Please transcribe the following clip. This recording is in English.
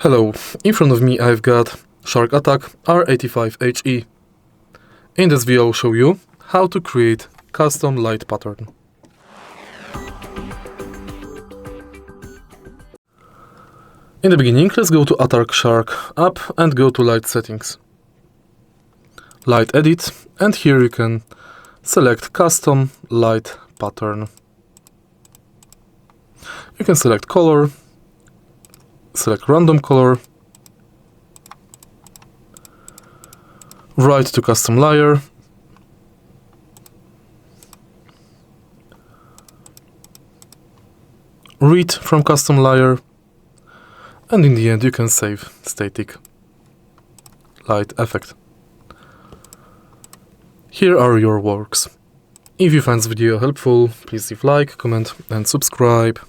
Hello, in front of me I've got Shark Attack R85HE. In this video I'll show you how to create custom light pattern. In the beginning, let's go to Attack Shark app and go to light settings. Light edit, and here you can select custom light pattern. You can select color, select random color, write to custom layer, read from custom layer, and in the end you can save static light effect. Here are your works. If you find this video helpful, please leave like, comment and subscribe.